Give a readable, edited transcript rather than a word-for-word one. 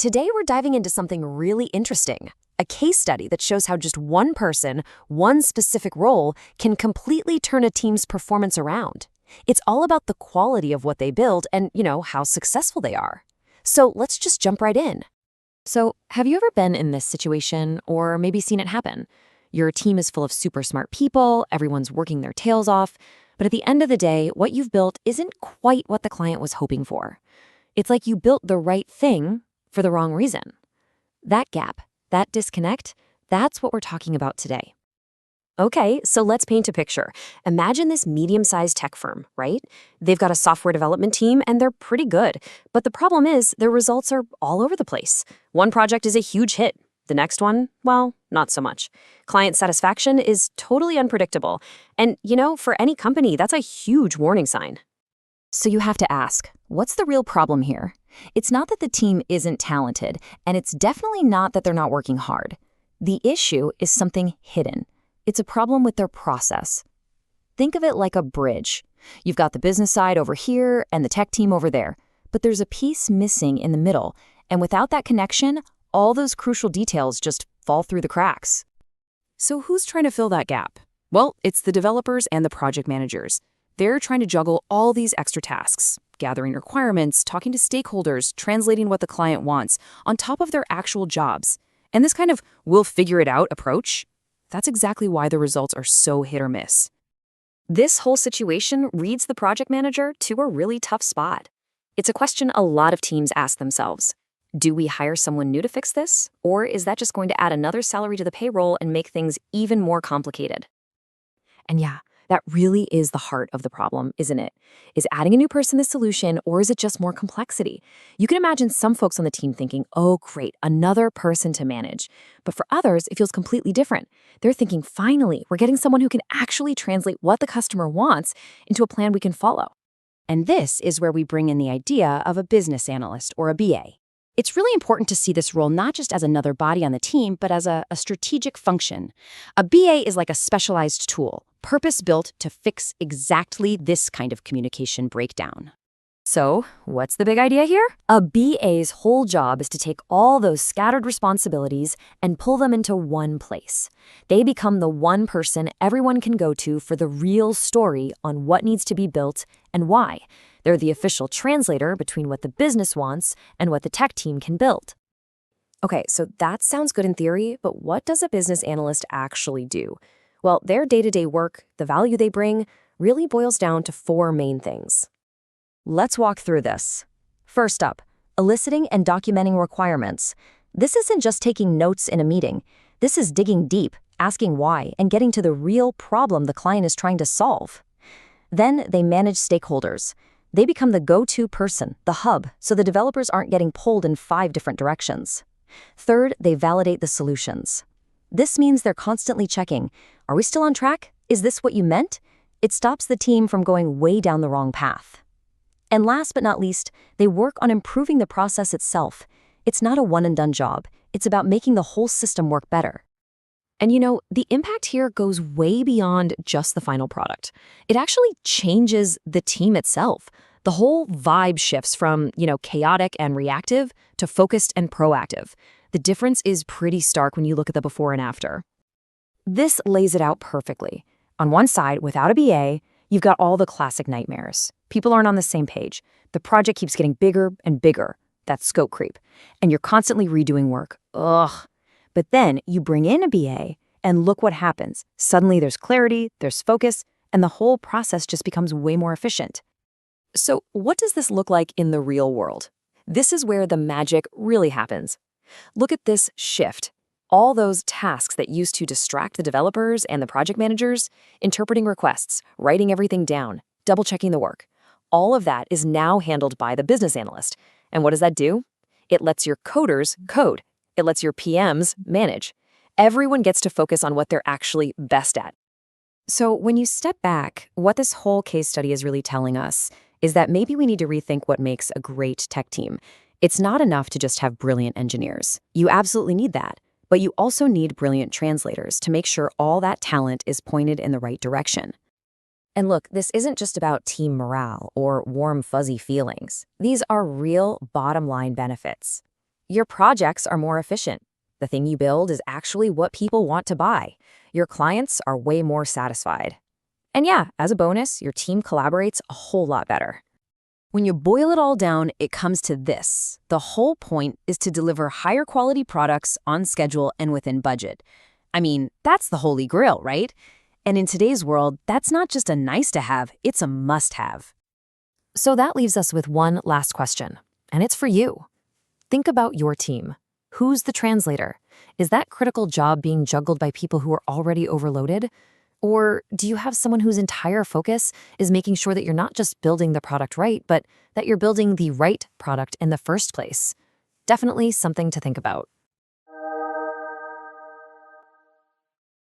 Today, we're diving into something really interesting, a case study that shows how just one person, one specific role, can completely turn a team's performance around. It's all about the quality of what they build and, how successful they are. So let's just jump right in. So, have you ever been in this situation or maybe seen it happen? Your team is full of super smart people, everyone's working their tails off, but at the end of the day, what you've built isn't quite what the client was hoping for. It's like you built the right thing for the wrong reason. That gap, that disconnect, that's what we're talking about today. Okay, so let's paint a picture. Imagine this medium-sized tech firm, right? They've got a software development team and they're pretty good. But the problem is their results are all over the place. One project is a huge hit. The next one, well, not so much. Client satisfaction is totally unpredictable. And, for any company, that's a huge warning sign. So you have to ask, what's the real problem here? It's not that the team isn't talented, and it's definitely not that they're not working hard. The issue is something hidden. It's a problem with their process. Think of it like a bridge. You've got the business side over here and the tech team over there, but there's a piece missing in the middle, and without that connection, all those crucial details just fall through the cracks. So who's trying to fill that gap? Well, it's the developers and the project managers. They're trying to juggle all these extra tasks, gathering requirements, talking to stakeholders, translating what the client wants, on top of their actual jobs. And this kind of we'll figure it out approach, that's exactly why the results are so hit or miss. This whole situation leads the project manager to a really tough spot. It's a question a lot of teams ask themselves. Do we hire someone new to fix this? Or is that just going to add another salary to the payroll and make things even more complicated? And yeah, that really is the heart of the problem, isn't it? Is adding a new person the solution, or is it just more complexity? You can imagine some folks on the team thinking, oh, great, another person to manage. But for others, it feels completely different. They're thinking, finally, we're getting someone who can actually translate what the customer wants into a plan we can follow. And this is where we bring in the idea of a business analyst or a BA. It's really important to see this role not just as another body on the team, but as a strategic function. A BA is like a specialized tool, purpose-built to fix exactly this kind of communication breakdown. So, what's the big idea here? A BA's whole job is to take all those scattered responsibilities and pull them into one place. They become the one person everyone can go to for the real story on what needs to be built and why. They're the official translator between what the business wants and what the tech team can build. Okay, so that sounds good in theory, but what does a business analyst actually do? Well, their day-to-day work, the value they bring, really boils down to four main things. Let's walk through this. First up, eliciting and documenting requirements. This isn't just taking notes in a meeting. This is digging deep, asking why, and getting to the real problem the client is trying to solve. Then they manage stakeholders. They become the go-to person, the hub, so the developers aren't getting pulled in 5 different directions. Third, they validate the solutions. This means they're constantly checking, are we still on track? Is this what you meant? It stops the team from going way down the wrong path. And last but not least, they work on improving the process itself. It's not a one-and-done job. It's about making the whole system work better. And the impact here goes way beyond just the final product. It actually changes the team itself. The whole vibe shifts from, chaotic and reactive to focused and proactive. The difference is pretty stark when you look at the before and after. This lays it out perfectly. On one side, without a BA, you've got all the classic nightmares. People aren't on the same page. The project keeps getting bigger and bigger. That's scope creep. And you're constantly redoing work. Ugh. But then you bring in a BA, and look what happens. Suddenly there's clarity, there's focus, and the whole process just becomes way more efficient. So what does this look like in the real world? This is where the magic really happens. Look at this shift. All those tasks that used to distract the developers and the project managers, interpreting requests, writing everything down, double-checking the work, all of that is now handled by the business analyst. And what does that do? It lets your coders code. It lets your PMs manage. Everyone gets to focus on what they're actually best at. So when you step back, what this whole case study is really telling us is that maybe we need to rethink what makes a great tech team. It's not enough to just have brilliant engineers. You absolutely need that. But you also need brilliant translators to make sure all that talent is pointed in the right direction. And look, this isn't just about team morale or warm, fuzzy feelings. These are real bottom-line benefits. Your projects are more efficient. The thing you build is actually what people want to buy. Your clients are way more satisfied. And yeah, as a bonus, your team collaborates a whole lot better. When you boil it all down, it comes to this. The whole point is to deliver higher quality products on schedule and within budget. I mean, that's the holy grail, right? And in today's world, that's not just a nice to have, it's a must have. So that leaves us with one last question, and it's for you. Think about your team. Who's the translator? Is that critical job being juggled by people who are already overloaded? Or do you have someone whose entire focus is making sure that you're not just building the product right, but that you're building the right product in the first place? Definitely something to think about.